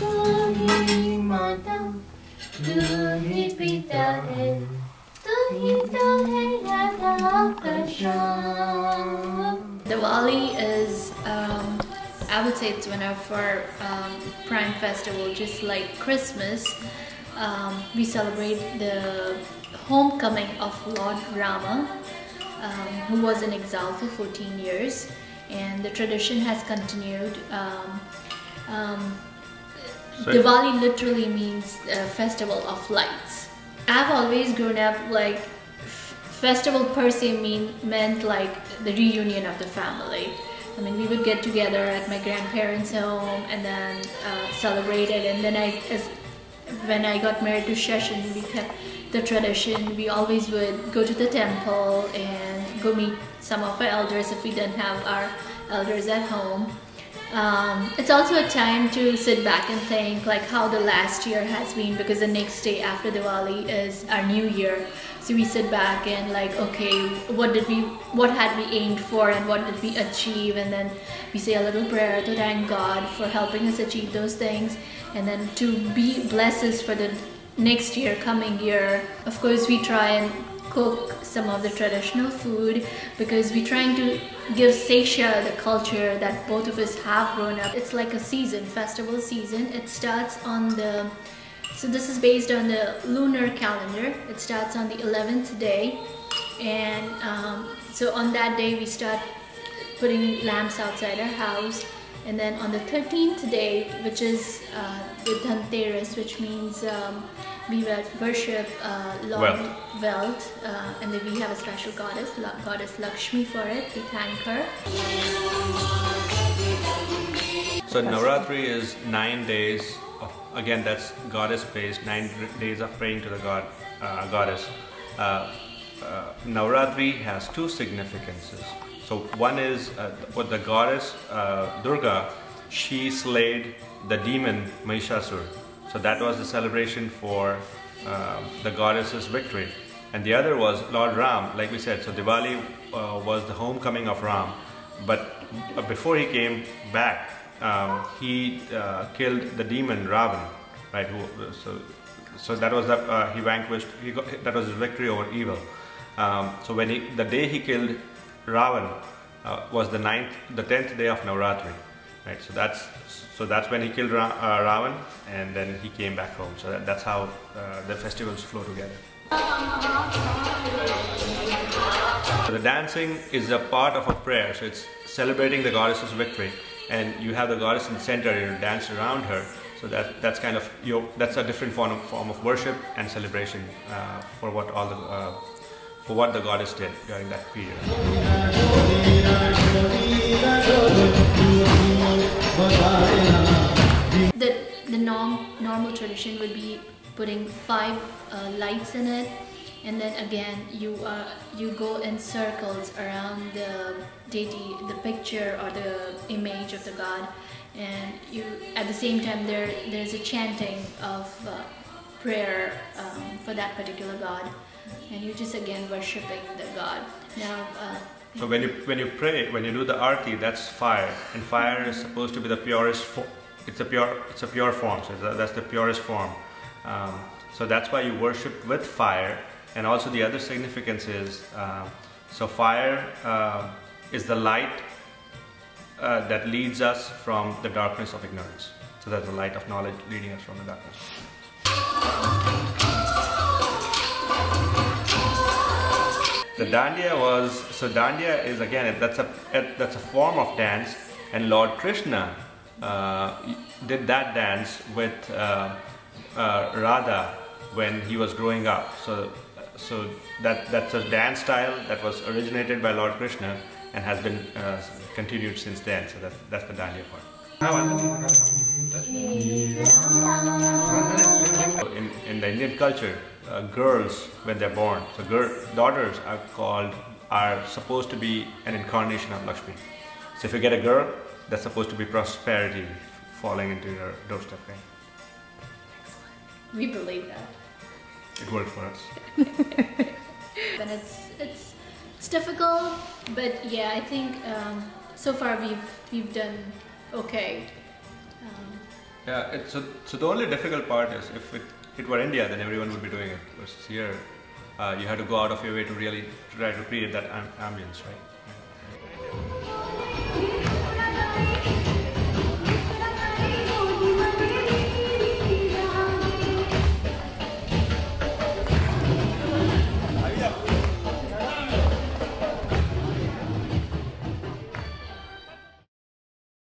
ही माता, तू ही पिता है, तू ही तो है राधा का Shyam. Diwali is, I would say it's one of our prime festivals, just like Christmas. We celebrate the homecoming of Lord Rama, who was in exile for 14 years, and the tradition has continued. Diwali literally means festival of lights. I've always grown up like festival per se meant like the reunion of the family. I mean, we would get together at my grandparents' home and then celebrate it. And then when I got married to Shashan, we kept the tradition. We always would go to the temple and go meet some of our elders if we didn't have our elders at home. It's also a time to sit back and think like how the last year has been, because the next day after Diwali is our new year. So we sit back and like, okay, what had we aimed for and what did we achieve, and then we say a little prayer to thank God for helping us achieve those things, and then to be blessed for the next year, coming year. Of course, we try and cook some of the traditional food because we're trying to give Seychelles the culture that both of us have grown up. It's like a season, festival season. It starts on the, so this is based on the lunar calendar. It starts on the 11th day, and so on that day we start putting lamps outside our house, and then on the 13th day, which is the Dhanteras, which means we worship Lord Wealth, and then we have a special goddess, Goddess Lakshmi for it. We thank her. So Navratri is 9 days of, again that's goddess based, 9 days of praying to the goddess. Navratri has two significances. So one is what the goddess Durga, she slayed the demon Mahishasur. So that was the celebration for the goddess's victory. And the other was Lord Ram, like we said. So Diwali was the homecoming of Ram. But before he came back, he killed the demon Ravan, right? So that was he vanquished. That was his victory over evil. So when the day he killed Ravan was the 10th day of Navratri, right? So that's when he killed Ravan, and then he came back home. So that's how the festivals flow together. So the dancing is a part of a prayer. So it's celebrating the goddess's victory, and you have the goddess in the center. You dance around her. So that's kind of that's a different form of worship and celebration for what the goddess did during that period. The normal tradition would be putting 5 lights in it, and then again you go in circles around the deity, the picture or the image of the god, and you at the same time there's a chanting of prayer for that particular god, and you're just again worshipping the god. Now so when you pray, when you do the arti, that's fire, and fire is supposed to be the purest it's a pure form, so that's the purest form. So that's why you worship with fire. And also the other significance is, so fire is the light that leads us from the darkness of ignorance. So that's the light of knowledge leading us from the darkness. The Dandiya is again, that's a form of dance, and Lord Krishna did that dance with Radha when he was growing up. So that's a dance style that was originated by Lord Krishna and has been continued since then. So that's the Dandiya part. In the Indian culture, girls when they're born, so daughters are supposed to be an incarnation of Lakshmi. So if you get a girl, that's supposed to be prosperity falling into your doorstep. Right? we believe that. It worked for us. And it's difficult, but yeah, I think so far we've done okay. Yeah, so the only difficult part is if it were India, then everyone would be doing it. Versus here, you had to go out of your way to really try to create that ambience, right?